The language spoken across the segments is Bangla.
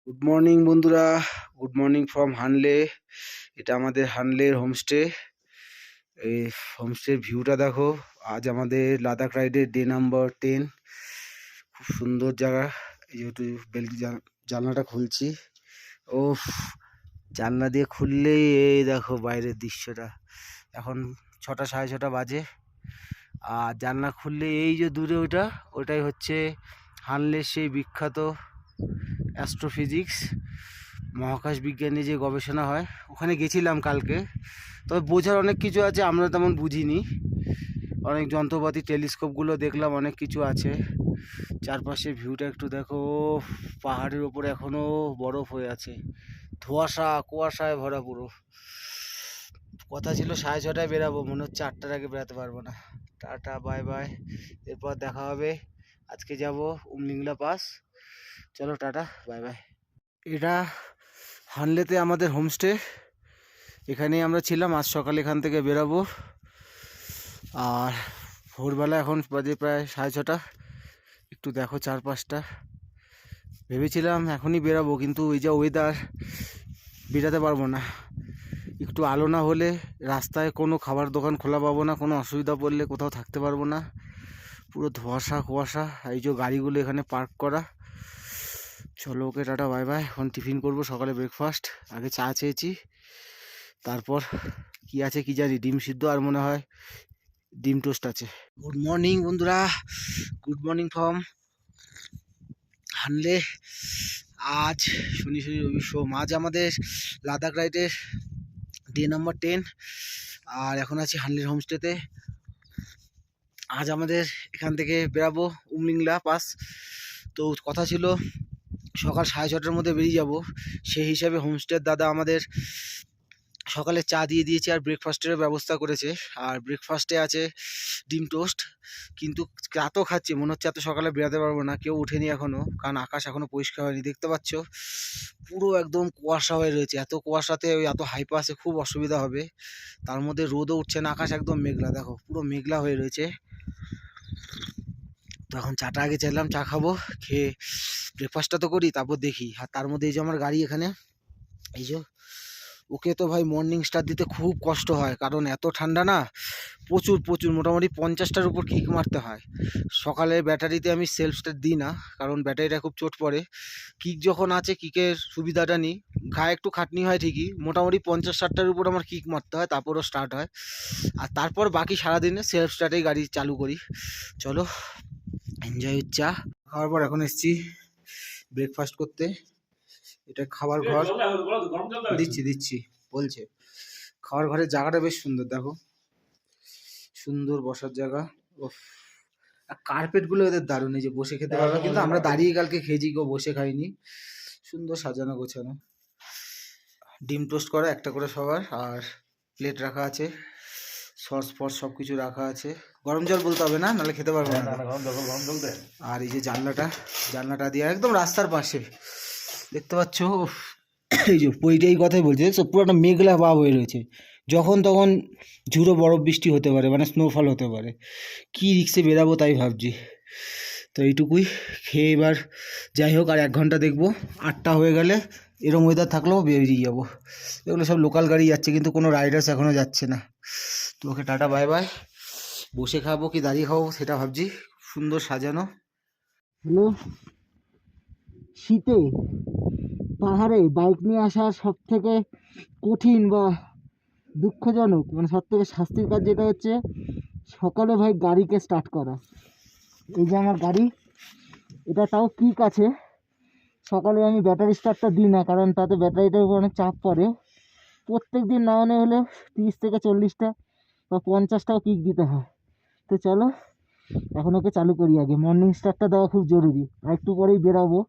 গুড মর্নিং বন্ধুরা, গুড মর্নিং ফ্রম হানলে। এটা আমাদের হানলের হোমস্টে। এই হোমস্টের ভিউটা দেখো। আজ আমাদের লাদাখ রাইডের ডে নাম্বার 10। খুব সুন্দর জায়গা। এই যেহেতু জানলাটা খুলছি, ও জানলা দিয়ে খুললেই এই দেখো বাইরের দৃশ্যটা। এখন 6টা 6:30 বাজে। আর জানলা খুললে এই যে দূরে ওটাই হচ্ছে হানলের সেই বিখ্যাত অ্যাস্ট্রোফিজিক্স, মহাকাশ বিজ্ঞানী যে গবেষণা হয়। ওখানে গেছিলাম কালকে। তবে বোঝার অনেক কিছু আছে, আমরা তেমন বুঝিনি। অনেক যন্ত্রপাতি, টেলিস্কোপগুলো দেখলাম, অনেক কিছু আছে। চারপাশে ভিউটা একটু দেখো। পাহাড়ের ওপরে এখনও বরফ হয়ে আছে, কুয়াশায় ভরা পুরো। কথা ছিল 6:30টায় বেরাবো, মনে হচ্ছে 8টার আগে বেরাতে পারবো না। Tata, bye bye. এরপর দেখা হবে। আজকে যাব উমলিংলা পাস। চলো টাটা, বাই বাই। এটা হানলেতে আমাদের হোমস্টে। এখানেই আমরা ছিলাম। আজ সকালে এখান থেকে বেরাবো। আর ভোরবেলা এখন বাজে প্রায় 6:30। একটু দেখো চারপাশটা। ভেবেছিলাম এখনই বেরাবো, কিন্তু ওই যা ওয়েদার, বেরাতে পারবো না। একটু আলো না হলে রাস্তায় কোনো খাবার দোকান খোলা পাবো না, কোনো অসুবিধা পড়লে কোথাও থাকতে পারবো না। পুরো কুয়াশা। এই যে গাড়িগুলো এখানে পার্ক করা। চলো, ওকে টাটা, বাই বাই। এখন টিফিন করবো, সকালে ব্রেকফাস্ট। আগে চা চেয়েছি, তারপর কি আছে কি জানি, ডিম সিদ্ধ আর মনে হয় ডিম টোস্ট আছে। গুড মর্নিং বন্ধুরা, গুড মর্নিং ফ্রম হানলে। আজ শনি রবি সোম। আজ আমাদের লাদাখ রাইডের ডে নাম্বার 10। আর এখন আছি হানলের হোমস্টেতে। আজ আমাদের এখান থেকে বেরাবো উমলিংলা পাস। তো কথা ছিল সকাল 6:30টার মধ্যে বেরিয়ে যাব। সেই হিসাবে হোমস্টের দাদা আমাদের সকালে চা দিয়ে দিয়েছে আর ব্রেকফাস্টেরও ব্যবস্থা করেছে। আর ব্রেকফাস্টে আছে ডিম টোস্ট। কিন্তু রাতও খাচ্ছি, মনে হচ্ছে এত সকালে বেরাতে পারবো না। কেউ ওঠেনি এখনও, কারণ আকাশ এখনও পরিষ্কার হয়নি। দেখতে পাচ্ছ পুরো একদম কুয়াশা হয়ে রয়েছে। এত কুয়াশাতে ওই এত হাই পাসে খুব অসুবিধা হবে। তার মধ্যে রোদও উঠছে না, আকাশ একদম মেঘলা। দেখো পুরো মেঘলা হয়ে রয়েছে। তো এখন চাটা আগে চাইলাম, চা খাবো। খেয়ে ব্রেকফাস্টটা তো করি, তারপর দেখি। আর তার মধ্যে এই যে আমার গাড়ি এখানে, এই যে ওকে তো ভাই মর্নিং স্টার দিতে খুব কষ্ট হয়, কারণ এত ঠান্ডা না। প্রচুর মোটামুটি 50টার উপর কিক মারতে হয়। সকালে ব্যাটারিতে আমি সেলফ স্টার্ট দিই না, কারণ ব্যাটারিটা খুব চোট পড়ে। কিক যখন আছে, কিকের সুবিধাটা নিই। গায়ে একটু খাটনি হয় ঠিকই, মোটামুটি 50-60টার উপর আমার কিক মারতে হয়, তারপরও স্টার্ট হয়। আর তারপর বাকি সারাদিনে সেলফ স্টার্টেই গাড়ি চালু করি। চলো, এনজয় হচ্ছে। খাওয়ার পর এখন এসছি ব্রেকফাস্ট করতে। এটা খাবার ঘর। দিচ্ছি বলছে। খাওয়ার ঘরের জায়গাটা বেশ সুন্দর, দেখো সুন্দর বসার জায়গা। ওফ, আর কার্পেটগুলো এদের দারুণ। এই যে বসে খেতে পারবে, কিন্তু আমরা দাঁড়িয়ে কালকে খেয়েছি, কেউ বসে খাইনি। সুন্দর সাজানো গোছানো। ডিম টোস্ট করা একটা করে সবার, আর প্লেট রাখা আছে, সস ফস সব কিছু রাখা আছে। গরম জল বলতে হবে না, নাহলে খেতে পারবো না। আর এই যে জানলাটা দিয়ে একদম রাস্তার পাশে দেখতে পাচ্ছ। এই যে ওইটাই কথাই বলছে, পুরো একটা মেঘলা ভাব হয়ে রয়েছে। যখন তখন ঝুড়ো বরফ বৃষ্টি হতে পারে, মানে স্নোফল হতে পারে। কি রিক্সে বেরাবো তাই ভাবছি। তো এইটুকুই খেয়ে এবার যাই হোক, আর 1 ঘন্টা দেখবো। 8টা হয়ে গেলে এরম ওয়েদার থাকলেও বেরিয়ে যাবো। এগুলো সব লোকাল গাড়ি যাচ্ছে, কিন্তু কোনো রাইডার্স এখনও যাচ্ছে না। তো ওকে টাটা, বাই বাই। বসে খাবো কি দাঁড়িয়ে খাবো সেটা ভাবছি। সুন্দর সাজানো। হ্যালো, শীতে পাহাড়ে বাইক নিয়ে আসা সব থেকে কঠিন বা দুঃখজনক, মানে সব থেকে শাস্তির কাজ যেটা হচ্ছে সকালে ভাই গাড়িকে স্টার্ট করা। এই যে আমার গাড়ি, এটা তাও কিক আছে। সকালে আমি ব্যাটারি স্টার্টটা দিই না, কারণ তাতে ব্যাটারিটার উপর অনেক চাপ পড়ে। প্রত্যেক দিন না মনে হলে 30 থেকে 40টা বা 50টাও কিক দিতে হয়। তো চলো এখন ওকে চালু করি। আগে মর্নিং স্টার্টটা দেওয়া খুব জরুরি। আর একটু পরেই বেরাবো।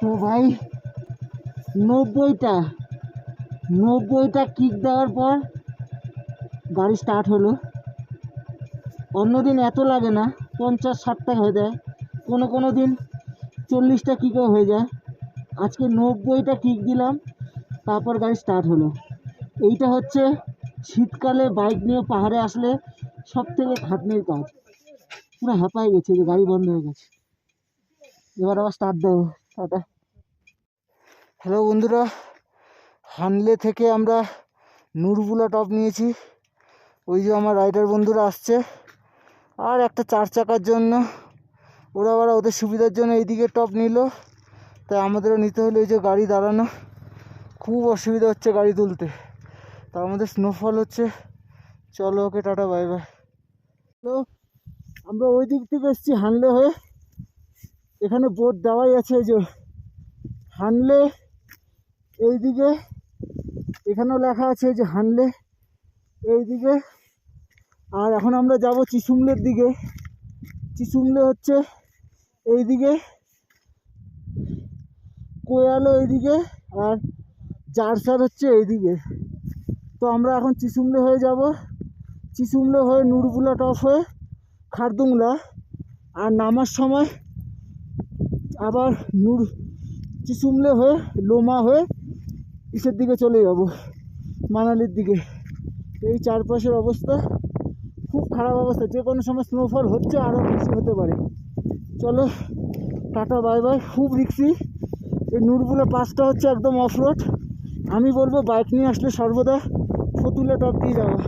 তো ভাই 90টা কিক দেওয়ার পর গাড়ি স্টার্ট হলো। অন্যদিন এত লাগে না, 50-60টা হয়ে যায়, কোনো দিন 40টা কিকও হয়ে যায়। আজকে 90টা কিক দিলাম, তারপর গাড়ি স্টার্ট হলো। এইটা হচ্ছে শীতকালে বাইক নিয়ে পাহাড়ে আসলে সব থেকে খাটনির কাজ। পুরো হাঁপাই গেছে, যে গাড়ি বন্ধ হয়ে গেছে। এবার আবার স্টার্ট দেবো। টাটা। হ্যালো বন্ধুরা, হানলে থেকে আমরা নুরবুলা টপ নিয়েছি। ওই যে আমার রাইডার বন্ধুরা আসছে, আর একটা 4 চাকার জন্য ওরা ওদের সুবিধার জন্য এইদিকে টপ নিল, তাই আমাদেরও নিতে হলো। এই যে গাড়ি দাঁড়ানো, খুব অসুবিধা হচ্ছে গাড়ি তুলতে, তার মধ্যে স্নোফল হচ্ছে। চলো, ওকে টাটা, বাই বাই। তো আমরা ওই দিক থেকে এসেছি হানলে হয়ে। এখানে বোর্ড দেওয়াই আছে, এই যে হানলে এইদিকে, এখানেও লেখা আছে যে হানলে এইদিকে। আর এখন আমরা যাব চিসুমলের দিকে। চিসুমলে হচ্ছে এইদিকে, কোয়ালো এইদিকে, আর জারসার হচ্ছে এইদিকে। তো আমরা এখন চিসুমলে হয়ে যাব, চিসুমলে হয়ে নুরবুলা টপ হয়ে খারদুংলা, আর নামার সময় আবার চিসুমলে হয়ে লোমা হয়ে ইসের দিকে চলে যাব, মানালির দিকে। এই চারপাশের অবস্থা খুব খারাপ অবস্থা, যে কোনো সময় স্নোফল হচ্ছে, আরও বেশি হতে পারে। চলো, টাটা, বাই বাই। খুব রিক্সি। এই নুরবুলা পাসটা হচ্ছে একদম অফ রোড। আমি বলবো বাইক নিয়ে আসলে সর্বদা ফতুল্লা টপ দিয়ে যাওয়া।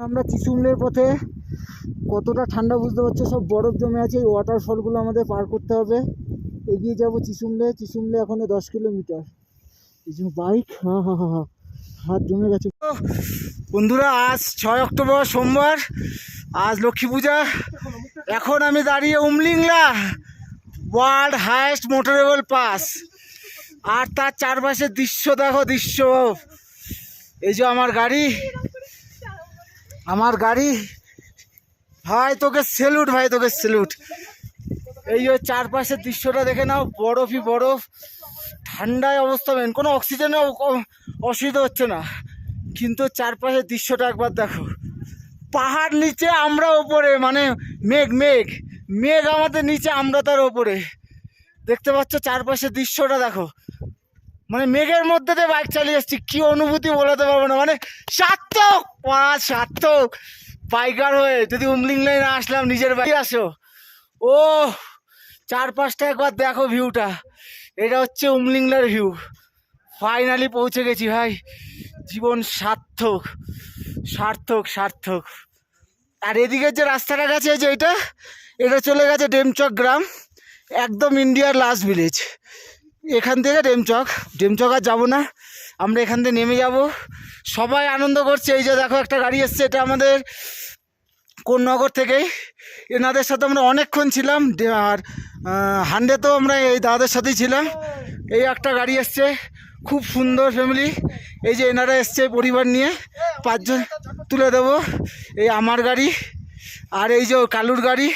আমরা চিসুমলের পথে, কতটা ঠান্ডা বুঝতে পারছো, সব বরফ জমে আছে। এই ওয়াটারফলগুলো আমাদের পার করতে হবে। এগিয়ে যাব চিসুমলে এখনো 10 কিলোমিটার। এই যে বাইক, হাত জমে গেছে। বন্ধুরা, আজ 6 অক্টোবর সোমবার, আজ লক্ষ্মী পূজা। এখন আমি দাঁড়িয়ে Umling La, world highest motorable pass, আর তার চারপাশের দৃশ্য দেখো, দৃশ্য। এই যে আমার গাড়ি, ভাই তোকে স্যালুট, ভাই তোকে স্যালুট। এই যে চারপাশের দৃশ্যটা দেখে নাও, বরফই বরফ, ঠান্ডায় অবস্থা মেন, কোনো অক্সিজেনের অসুবিধা হচ্ছে না। কিন্তু চারপাশের দৃশ্যটা একবার দেখো, পাহাড় নিচে, আমরা ওপরে, মানে মেঘ আমাদের নিচে, আমরা তার ওপরে। দেখতে পাচ্ছ চারপাশের দৃশ্যটা দেখো, মানে মেঘের মধ্যে দিয়ে বাইক চালিয়ে যাচ্ছি। কি অনুভূতি বলাতে পারবো না, মানে সার্থক বাইকার হয়ে যদি উমলিংলায় না আসলাম, নিজের বাইক আসো। ও চারপাশটা একবার দেখো, ভিউটা। এটা হচ্ছে উমলিংলার ভিউ। ফাইনালি পৌঁছে গেছি ভাই, জীবন সার্থক। আর এদিকে যে রাস্তাটা গেছে, যে এটা চলে গেছে ডেমচক গ্রাম, একদম ইন্ডিয়ার লাস্ট ভিলেজ। এখান থেকে ডেমচক আর যাবো না, আমরা এখান থেকে নেমে যাব। সবাই আনন্দ করছে। এই যে দেখো একটা গাড়ি এসছে, এটা আমাদের কোন্নগর থেকে। এনাদের সাথে আমরা অনেকক্ষণ ছিলাম, আর হান্ডেতেও আমরা এই দাদাদের সাথেই ছিলাম। এই একটা গাড়ি এসছে, খুব সুন্দর ফ্যামিলি। এই যে এনারা এসছে পরিবার নিয়ে, 5 জন তুলে দেবো। এই আমার গাড়ি, আর এই যে কালুর গাড়ি,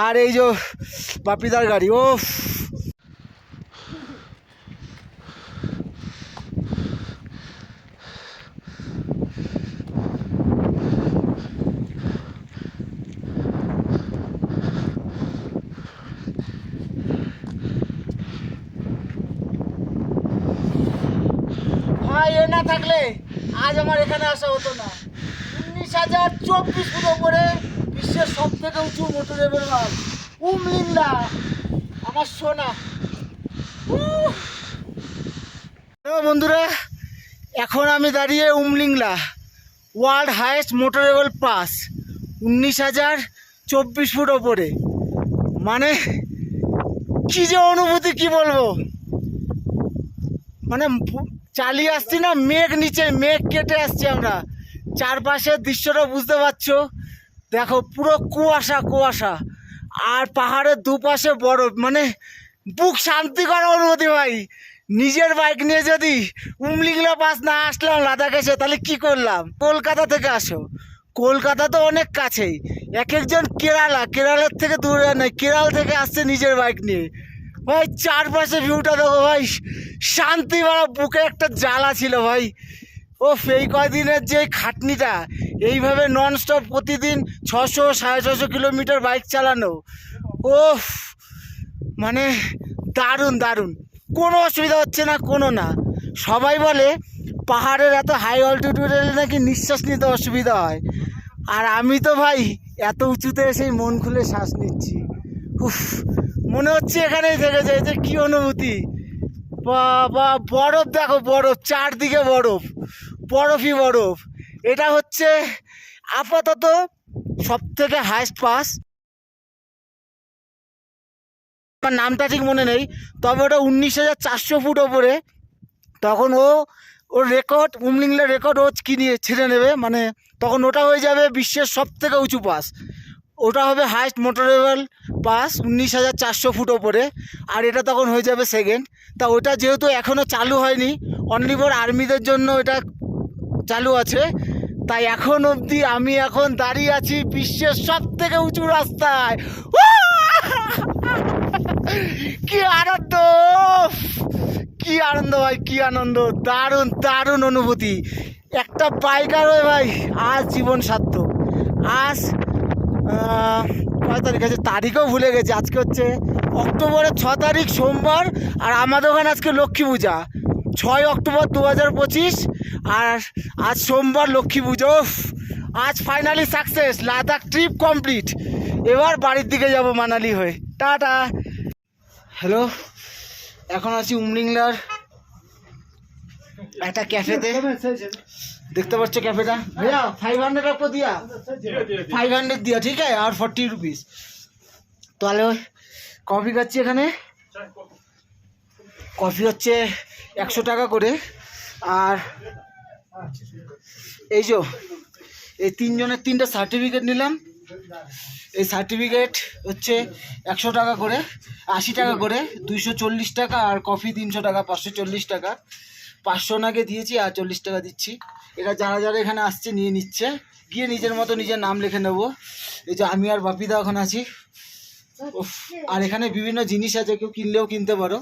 আর এই যে বাপিদার গাড়ি। ও ভাই, এ না থাকলে আজ আমার এখানে আসা হতো না। 19,024 ফুট ওপরে, বিশ্বের সব থেকে উঁচু মোটরেবল মাল উমলিংলা, আমার সোনা। বন্ধুরা, এখন আমি দাঁড়িয়ে Umling La, world highest motorable pass, 19,024 foot ওপরে। মানে কি যে অনুভূতি, কি বলবো। মানে চালিয়ে আসছি না, মেঘ কেটে আসছি আমরা। চারপাশের দৃশ্যটা বুঝতে পারছো, দেখো পুরো কুয়াশা, আর পাহাড়ের দুপাশে বরফ। মানে বুক শান্তি করা অনুভূতি ভাই। নিজের বাইক নিয়ে যদি উমলিংলা পাস না আসলাম লাদাখ এসে, তাহলে কি করলাম। কলকাতা থেকে আসো, কলকাতা তো অনেক কাছেই, এক একজন কেরালার থেকে দূরে নয়, কেরাল থেকে আসছে নিজের বাইক নিয়ে। ভাই চারপাশে ভিউটা দেখো ভাই, শান্তি ভরা, বুকে একটা জ্বালা ছিল ভাই। ও এই কয়দিনের যে খাটনিটা, এইভাবে ননস্টপ প্রতিদিন 600-650 কিলোমিটার বাইক চালানো, ও মানে দারুণ দারুণ, কোনো অসুবিধা হচ্ছে না, কোনো না। সবাই বলে পাহাড়ের এত হাই অল্টিটিউডে নাকি নিঃশ্বাস নিতে অসুবিধা হয়, আর আমি তো ভাই এত উঁচুতে এসেই মন খুলে শ্বাস নিচ্ছি। উফ, মনে হচ্ছে এখানেই থেকে যায়, যে কী অনুভূতি। বাবা, বরফ দেখো, বরফ চারদিকে, বরফ, বরফই বরফ। এটা হচ্ছে আপাতত সব থেকে হাইস্ট পাস, আমার নামটা ঠিক মনে নেই, তবে ওটা 19,400 ফুট ওপরে। তখন ওর রেকর্ড, উমলিংলার রেকর্ড ও ছিঁড়ে নেবে, মানে তখন ওটা হয়ে যাবে বিশ্বের সব থেকে উঁচু পাস। ওটা হবে হাইস্ট মোটরেবল পাস, 19,400 ফুট ওপরে, আর এটা তখন হয়ে যাবে সেকেন্ড। তা ওটা যেহেতু এখনও চালু হয়নি, অনলি ফর আর্মিদের জন্য এটা চালু আছে, তাই এখন অবধি আমি এখন দাঁড়িয়ে আছি বিশ্বের সব থেকে উঁচু রাস্তায়। কি আনন্দ, কি আনন্দ ভাই, কি আনন্দ, দারুণ দারুণ অনুভূতি। একটা বাইকার হয়ে ভাই আজ জীবন সার্থক। আজ কয় তারিখ আছে, তারিখও ভুলে গেছি। আজকে হচ্ছে অক্টোবরের 6 তারিখ সোমবার, আর আমাদের ওখানে আজকে লক্ষ্মী পূজা, 6 অক্টোবর 2025, আর আজ সোমবার লক্ষ্মী পুজো। আজ finally success, Ladakh trip complete. এবার বাড়ির দিকে যাব মানালি হয়ে। টাটা। হ্যালো, এখন আছি উমলিংলার একটা ক্যাফেতে, দেখতে পাচ্ছ ক্যাফেটা। भैया 500 आपको दिया, 500 दिया, ठीक है, और 40 रुपीस। তাহলে কফি খাচ্ছি এখানে, কফি হচ্ছে 100 টাকা করে। আর এই যে এই তিনজনের 3টে সার্টিফিকেট নিলাম, এই সার্টিফিকেট হচ্ছে 100 টাকা করে, 80 টাকা করে, 240 টাকা, আর কফি 300 টাকা, 540 টাকা। 500 ওনাকে দিয়েছি আর 40 টাকা দিচ্ছি। এটা যারা যারা এখানে আসছে নিয়ে নিচ্ছে, গিয়ে নিজের মতো নিজের নাম লিখে নেবো। এই যে আমি আর বাপিদা এখন আছি। আর এখানে বিভিন্ন জিনিস আছে, কেউ কিনলেও কিনতে পারো,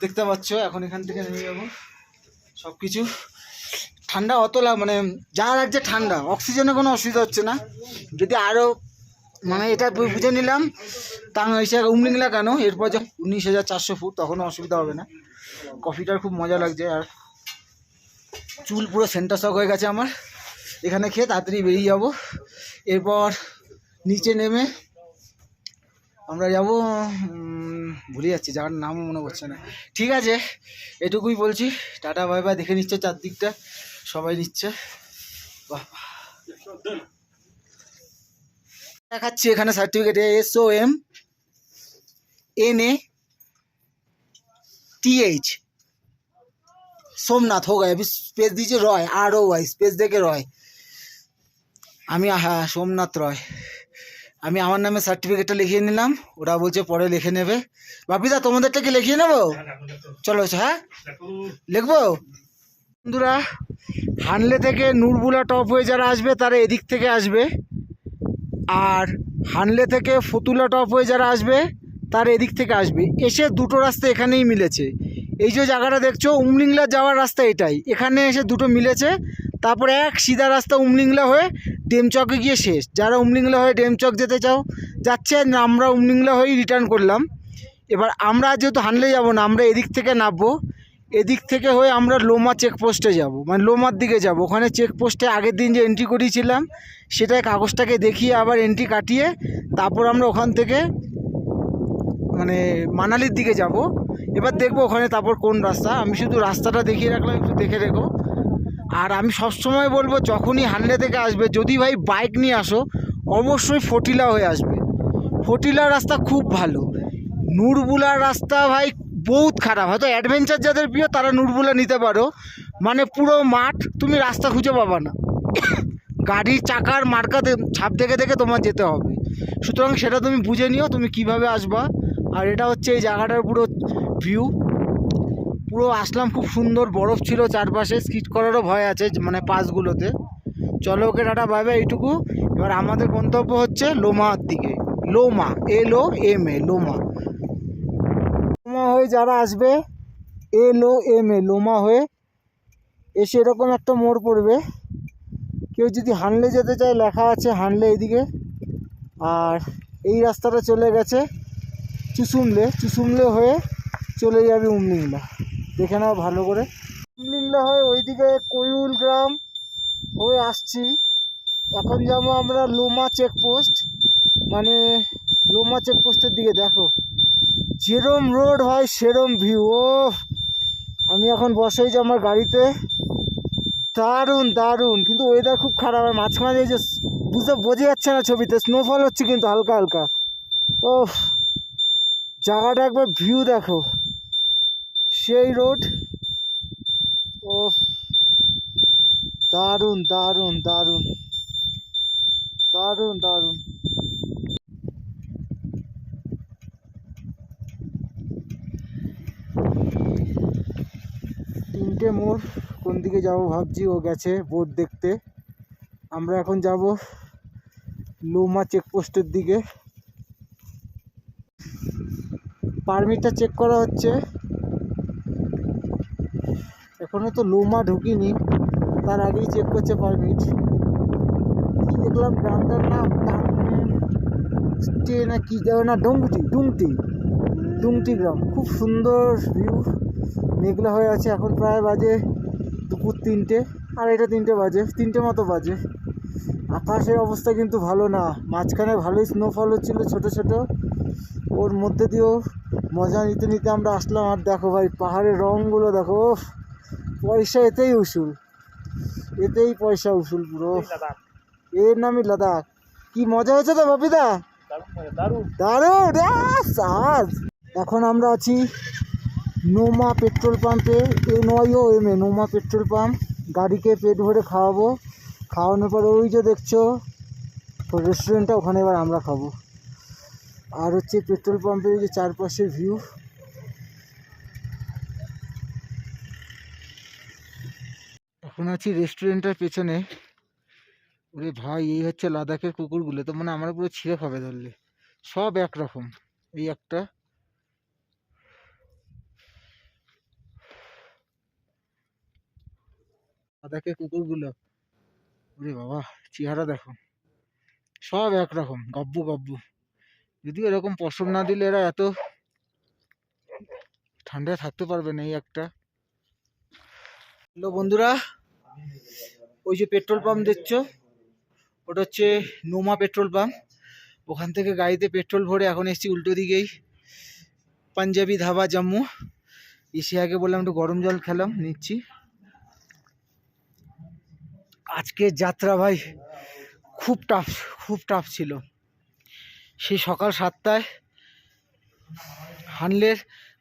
দেখতে পাচ্ছ। এখন এখান থেকে নেমে যাবো। সব কিছু ঠান্ডা, মানে যা লাগছে ঠান্ডা, অক্সিজেনে কোনো অসুবিধা হচ্ছে না। যদি আরও মানে এটা বুঝে নিলাম তা হিসেবে উমলিংলা কেন, এরপর যখন 19,400 ফুট তখনও অসুবিধা হবে না। কফিটার খুব মজা লাগছে, আর চুল পুরো সেন্টার শক হয়ে গেছে আমার। এখানে খেয়ে তাড়াতাড়ি বেরিয়ে যাব। এরপর নিচে নেমে আমরা যাব, ভুলে যাচ্ছি জায়গার নামও মনে পড়ছে না। ঠিক আছে, এটুকুই বলছি, টাটা বাই বাই। দেখে নিচ্ছে চারদিকটা, সবাই নিচ্ছে। বাহ, দেখাচ্ছি এখানে সার্টিফিকেট SOMNATH सोमनाथ हो गए। अभी स्पेस दीजिए, रॉय, ROY स्पेस देके रॉय। আমি হ্যাঁ সোমনাথ রয়, আমি আমার নামে সার্টিফিকেটটা লিখিয়ে নিলাম। ওরা বলছে পরে লিখে নেবে। বাপিদা তোমাদেরটা কি লিখিয়ে নেবো? চলো, হ্যাঁ লিখবো। বন্ধুরা, হানলে থেকে নুরবুলা টপ হয়ে যারা আসবে তারা এদিক থেকে আসবে, আর হানলে থেকে ফতুল্লা টপ হয়ে যারা আসবে তারা এদিক থেকে আসবে। এসে দুটো রাস্তা এখানেই মিলেছে। এই যে জায়গাটা দেখছো উমলিংলা যাওয়ার রাস্তা, এটাই, এখানে এসে দুটো মিলেছে। তারপরে এক সিধা রাস্তা উমলিংলা হয়ে ডেমচকে গিয়ে শেষ। যারা উমলিংলা হয়ে ডেমচক যেতে চাও যাচ্ছে, আমরা উমলিংলা হয়েই রিটার্ন করলাম। এবার আমরা যেহেতু হানলে যাব না, আমরা এদিক থেকে নামবো। এদিক থেকে হয়ে আমরা লোমা চেকপোস্টে যাব, মানে লোমার দিকে যাব। ওখানে চেকপোস্টে আগের দিন যে এন্ট্রি করিয়েছিলাম সেটাই কাগজটাকে দেখিয়ে আবার এন্ট্রি কাটিয়ে তারপর আমরা ওখান থেকে মানে মানালির দিকে যাব। এবার দেখবো ওখানে তারপর কোন রাস্তা, আমি শুধু রাস্তাটা দেখিয়ে রাখলাম, একটু দেখে রেখো। আর আমি সবসময় বলবো, যখনই হানলে থেকে আসবে, যদি ভাই বাইক নিয়ে আসো অবশ্যই ফটিলা হয়ে আসবে। ফটিলার রাস্তা খুব ভালো। নুরবুলার রাস্তা ভাই বহুত খারাপ। হয়তো অ্যাডভেঞ্চার যাদের প্রিয় তারা নুরবুলা নিতে পারো, মানে পুরো মাঠ, তুমি রাস্তা খুঁজে পাবা না, গাড়ির চাকার মার্কাতে ছাপ দেখে দেখে তোমার যেতে হবে। সুতরাং সেটা তুমি বুঝে নিও তুমি কিভাবে আসবা। আর এটা হচ্ছে এই জায়গাটার পুরো ভিউ। পুরো আসলাম, খুব সুন্দর, বরফ ছিল চারপাশে, স্কিট করারও ভয় আছে মানে পাসগুলোতে। চলো ওকে টাটা বাই বাই এইটুকু। এবার আমাদের গন্তব্য হচ্ছে লোমার দিকে। লোমা, LOMA, লোমা। লোমা হয়ে যারা আসবে, LOMA, লোমা হয়ে এসে এরকম একটা মোড় পড়বে। কেউ যদি হানলে যেতে চায়, লেখা আছে হানলে এইদিকে। আর এই রাস্তাটা চলে গেছে চুসুমলে হয়ে চলে যাবে উমলিংলা। দেখে নাও ভালো করে। উমলিংলা হয়ে ওইদিকে কৈউল গ্রাম হয়ে আসছি। এখন যাবো আমরা লোমা চেকপোস্ট, মানে লোমা চেকপোস্টের দিকে। দেখো যেরম রোড হয় সেরম ভিউ। ও আমি এখন বসেইছি আমার গাড়িতে, দারুণ দারুণ। কিন্তু ওয়েদার খুব খারাপ, আর মাঝখানে এই যে বোঝা যাচ্ছে না ছবিতে, স্নোফল হচ্ছে কিন্তু হালকা হালকা। ও জায়গাটা একবার ভিউ দেখো, সেই রোড। ও দারুণ দারুণ দারুণ দারুণ দারুণ। তিনটে মোড়, কোন দিকে যাব ভাবছি। ও গেছে বোট দেখতে। আমরা এখন যাব লোমা চেকপোস্টের দিকে। পারমিটটা চেক করা হচ্ছে, এখনো তো লোমা ঢুকিনি, তার আগেই চেক করছে পারমিট। কি দেখলাম গ্রামটার নাম না কি যাবে না, ডুংটি গ্রাম। খুব সুন্দর ভিউ, মেঘলা হয়ে আছে। এখন প্রায় বাজে দুপুর 3টে, আর এটা 3টে বাজে, 3টে মতো বাজে। আকাশের অবস্থা কিন্তু ভালো না। মাঝখানে ভালোই স্নোফল হচ্ছিল ছোট ছোট, ওর মধ্যে দিয়েও মজা নিতে নিতে আমরা আসলাম। আর দেখো ভাই পাহাড়ের রঙগুলো দেখো, পয়সা এতেই উসুল, এতেই পয়সা উসুল পুরো। এর নামই লাদাখ। কি মজা হয়েছে তো বাপিদা, দারুণ। এখন আমরা আছি নোমা পেট্রোল পাম্পে, NOMA, নোমা পেট্রোল পাম্প। গাড়িকে পেট ভরে খাওয়াবো, খাওয়ানোর পর ওই যে দেখছো রেস্টুরেন্টটা, ওখানে এবার আমরা খাবো। আর হচ্ছে পেট্রোল পাম্পের যে চারপাশের ভিউ। এখন আছি রেস্টুরেন্টের পেছনে। ওরে ভাই, এই হচ্ছে লাদাখের কুকুরগুলো, তো মানে আমার পুরো ছিঁড়ে খাবে ধরলে। সব একরকম। এই একটা, লাদাখের কুকুরগুলো, ওরে বাবা চেহারা দেখো, সব একরকম গব্বু গব্বু। যদিও এরকম পশম না দিলে এরা এত ঠান্ডায় থাকতে পারবে না। এই একটা। হ্যালো বন্ধুরা, ওই যে পেট্রোল পাম্প দেখছো, ওটা হচ্ছে নোমা পেট্রোল পাম্প। ওখান থেকে গাড়িতে পেট্রোল ভরে এখন এসেছি উল্টো দিকেই পাঞ্জাবি ধাবা জম্মু। এসে আগে বললাম একটু গরম জল খেলাম, নিচ্ছি। আজকের যাত্রা ভাই খুব টাফ ছিল। সেই সকাল 7টায় হানলের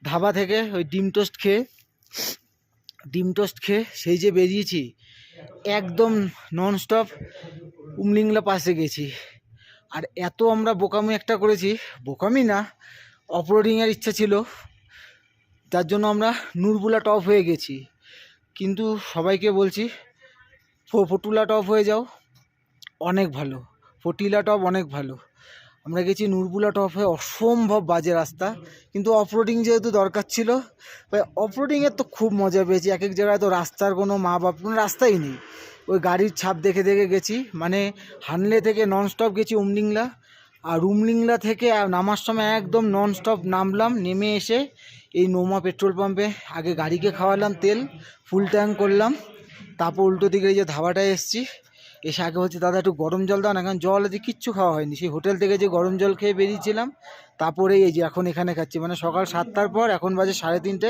ধাবা থেকে ওই ডিম টোস্ট খেয়ে সেই যে বেরিয়েছি, একদম ননস্টপ উমলিংলা পাশে গেছি। আর এত আমরা বোকামি একটা করেছি, বোকামি না, অফরোডিংয়ের ইচ্ছা ছিল, যার জন্য আমরা নুরবুলা টপ হয়ে গেছি। কিন্তু সবাইকে বলছি ফটুলা টপ হয়ে যাও, অনেক ভালো। ফটিলা টপ অনেক ভালো। আমরা গেছি নুরবুলা টপ হয়ে, অসম্ভব বাজে রাস্তা, কিন্তু অফরোডিং যেহেতু দরকার ছিল, ভাই অফরোডিংয়ের তো খুব মজা পেয়েছি। এক এক জায়গায় তো রাস্তার কোনো মা বাপ, কোনো রাস্তাই নেই, ওই গাড়ির ছাপ দেখে দেখে গেছি। মানে হানলে থেকে ননস্টপ গেছি উমলিংলা, আর উমলিংলা থেকে নামার সময় একদম ননস্টপ নামলাম। নেমে এসে এই নোমা পেট্রোল পাম্পে আগে গাড়িকে খাওয়ালাম তেল, ফুল ট্যাঙ্ক করলাম। তারপর উল্টো দিকে যে ধাবাটায় এসেছি, এসে আগে বলছি দাদা একটু গরম জল দাও না, কারণ জল আছে কিচ্ছু খাওয়া হয়নি। সেই হোটেল থেকে যে গরম জল খেয়ে বেরিয়েছিলাম, তারপরে এই যে এখন এখানে খাচ্ছি। মানে সকাল 7টার পর এখন বাজে 3:30,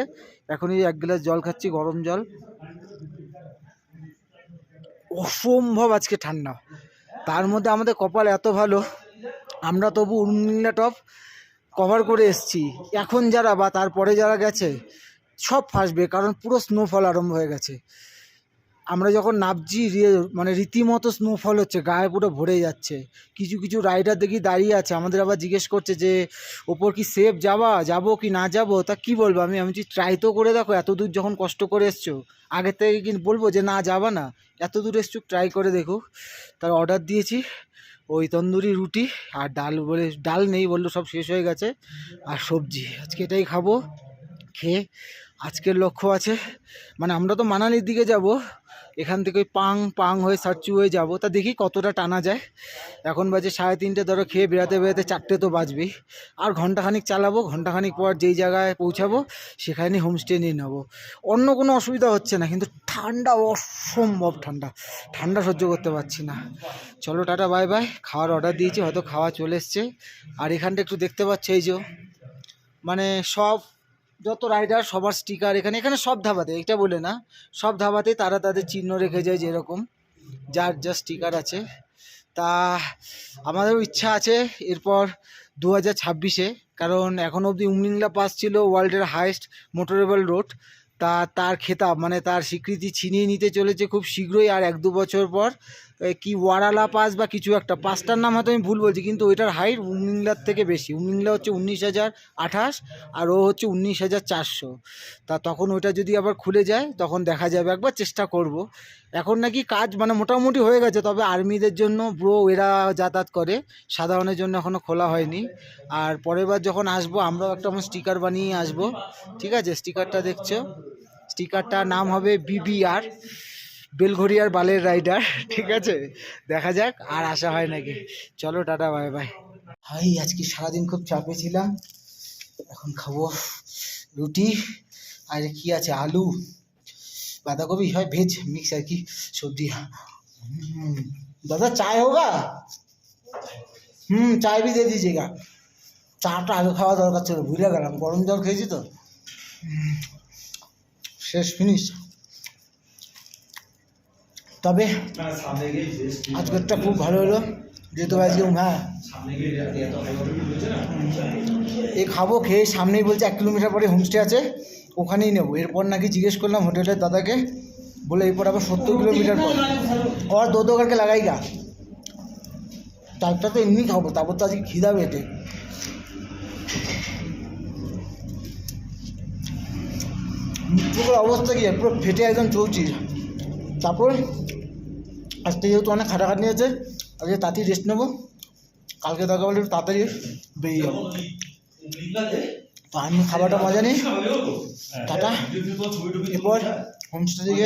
এখনই 1 গ্লাস জল খাচ্ছি, গরম জল। অসম্ভব আজকে ঠান্ডা, তার মধ্যে আমাদের কপাল এত ভালো, আমরা তবু উমলিংলা টপ কভার করে এসেছি। এখন যারা বা তারপরে যারা গেছে সব ফাঁসবে, কারণ পুরো স্নোফল আরম্ভ হয়ে গেছে। আমরা যখন নামছি মানে রীতিমতো স্নোফল হচ্ছে, গায়ে পুরো ভরে যাচ্ছে। কিছু কিছু রাইডার দেখি দাঁড়িয়ে আছে, আমাদের আবার জিজ্ঞেস করছে যে ওপর কি সেফ যাবো কি না যাবো। তা কি বলবো, আমি ট্রাই তো করে দেখো, এত দূর যখন কষ্ট করে এসছো, আগের থেকে কি বলবো যে না যাবা না? এত দূর এসছো, ট্রাই করে দেখো। তার অর্ডার দিয়েছি ওই তন্দুরি রুটি আর ডাল, বলে ডাল নেই, বললো সব শেষ হয়ে গেছে, আর সবজি। আজকে এটাই খাবো। খেয়ে আজকের লক্ষ্য আছে, মানে আমরা তো মানালির দিকে যাব, এখান থেকে ওই পাং হয়ে সার্চু হয়ে যাব। তা দেখি কতটা টানা যায়। এখন বাজে 3:30, ধরো খেয়ে বেরাতে 4টে তো বাজবেই। আর ঘন্টাখানিক চালাবো, ঘন্টাখানিক পর যেই জায়গায় পৌঁছাবো সেখানে হোমস্টে নিয়ে নেবো। অন্য কোনো অসুবিধা হচ্ছে না, কিন্তু ঠান্ডা অসম্ভব ঠান্ডা, ঠান্ডা সহ্য করতে পারছি না। চলো টাটা বাই বাই। খাওয়ার অর্ডার দিয়েছি, হয়তো খাওয়া চলে এসছে। আর এখানটা একটু দেখতে পাচ্ছ, এই যে মানে সব যত রাইডার সবার স্টিকার এখানে সব ধাবাতে, এটা বলে না, সব ধাবাতে তারা তাদের চিহ্ন রেখে যায়, যেরকম যার যা স্টিকার আছে। তা আমাদেরও ইচ্ছা আছে এরপর 2026-এ, কারণ এখন অবধি উমলিংলা পাস ছিল ওয়ার্ল্ডের হাইয়েস্ট মোটরেবল রোড। তার খেতাব, মানে তার স্বীকৃতি ছিনিয়ে নিতে চলেছে খুব শীঘ্রই, আর 1-2 বছর পর। কি ওয়ারালা পাস বা কিছু একটা, পাসটার নাম হয়তো আমি ভুল বলছি, কিন্তু ওইটার হাইট উমলিংলার থেকে বেশি। উমলিংলা হচ্ছে 19,028 আর ও হচ্ছে 19,400। তা তখন ওইটা যদি আবার খুলে যায় তখন দেখা যাবে, একবার চেষ্টা করব। এখন নাকি কাজ মানে মোটামুটি হয়ে গেছে, তবে আর্মিদের জন্য ব্রো এরা যাতায়াত করে, সাধারণের জন্য এখনও খোলা হয়নি। আর পরের বার যখন আসবো আমরাও একটা স্টিকার বানিয়ে আসবো, ঠিক আছে? স্টিকারটা দেখছো, স্টিকারটার নাম হবে BBR, বেলঘরিয়ার বালের রাইডার, ঠিক আছে? দেখা যাক আর আসা হয় নাকি। চলো টাটা বাই বাই। হাই, আজকে সারাদিন খুব চাপে ছিলাম। এখন খাবো রুটি, আর কি আছে, আলু বাঁধাকপি, হয় ভেজ মিক্স আর কি সবজি। दादा चाय होगा? चाय भी दे दीजिएगा। চাটা আগে খাওয়া দরকার ছিল, ভুলে গেলাম, গরম জল খেয়েছি তো। শেষ, ফিনিশ। তবে আজকেরটা খুব ভালো হলো, যেহেতু আজকে হ্যাঁ এই খাবো, খেয়ে সামনেই বলছে 1 কিলোমিটার পরে হোমস্টে আছে, ওখানেই নেবো। এরপর নাকি জিজ্ঞেস করলাম হোটেলের দাদাকে, বলে এরপর আবার 70 কিলোমিটার পর। और 2 करके लगाएगा। টাইপটা তো এমনি খাবো, তারপর তো আজকে খিদা পেটে। মুখের অবস্থা কি, পুরো ফেটে একদম চলছি। তারপর আজকে যেহেতু অনেক খাটাখাটনি আছে, আজকে তাড়াতাড়ি রেস্ট নেবো, কালকে দরকার বলে একটু তাড়াতাড়ি বেরিয়ে যাবো। তো আমি খাবারটা মজা নিই, টাটা। এরপর হোমস্টে থেকে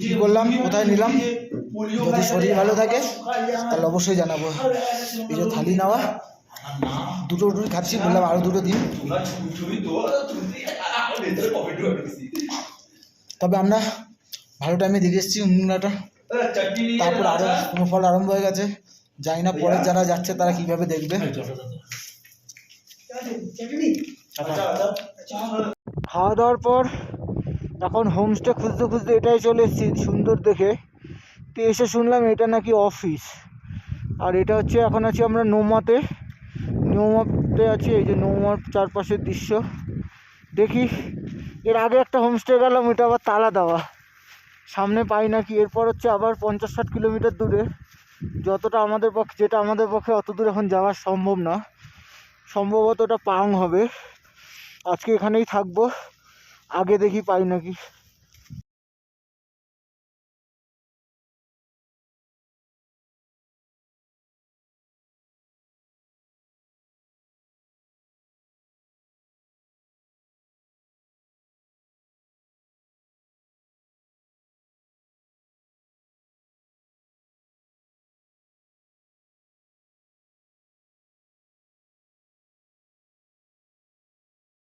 কী করলাম, কোথায় নিলাম, যদি শরীর ভালো থাকে তাহলে অবশ্যই জানাবো। এই যে থালি নেওয়া, 2টো রুটি খাচ্ছি, বললাম আরও 2টো দিন। তবে আমরা ভালো টাইমে দেখে এসেছি উমলিংলাটা, তারপর আরও স্নোফল আরম্ভ হয়ে গেছে। জানি না পরে যারা যাচ্ছে তারা কীভাবে দেখবে। খাওয়া দাওয়ার পর এখন হোমস্টে খুঁজতে খুঁজতে এটাই চলে এসেছি সুন্দর দেখে। তো এসে শুনলাম এটা নাকি অফিস, আর এটা হচ্ছে, এখন আছি আমরা নৌমাতে আছি। এই যে নৌমার চারপাশের দৃশ্য দেখি। এর আগে একটা হোমস্টে গেলাম, ওইটা আবার তালা দেওয়া, সামনে পাই নাকি। এরপর হচ্ছে আবার 50-60 কিলোমিটার দূরে, যেটা আমাদের পক্ষে অত দূর এখন যাওয়া সম্ভব না, সম্ভবত ওটা পাং হবে। আজকে এখানেই থাকবো, আগে দেখি পাই নাকি।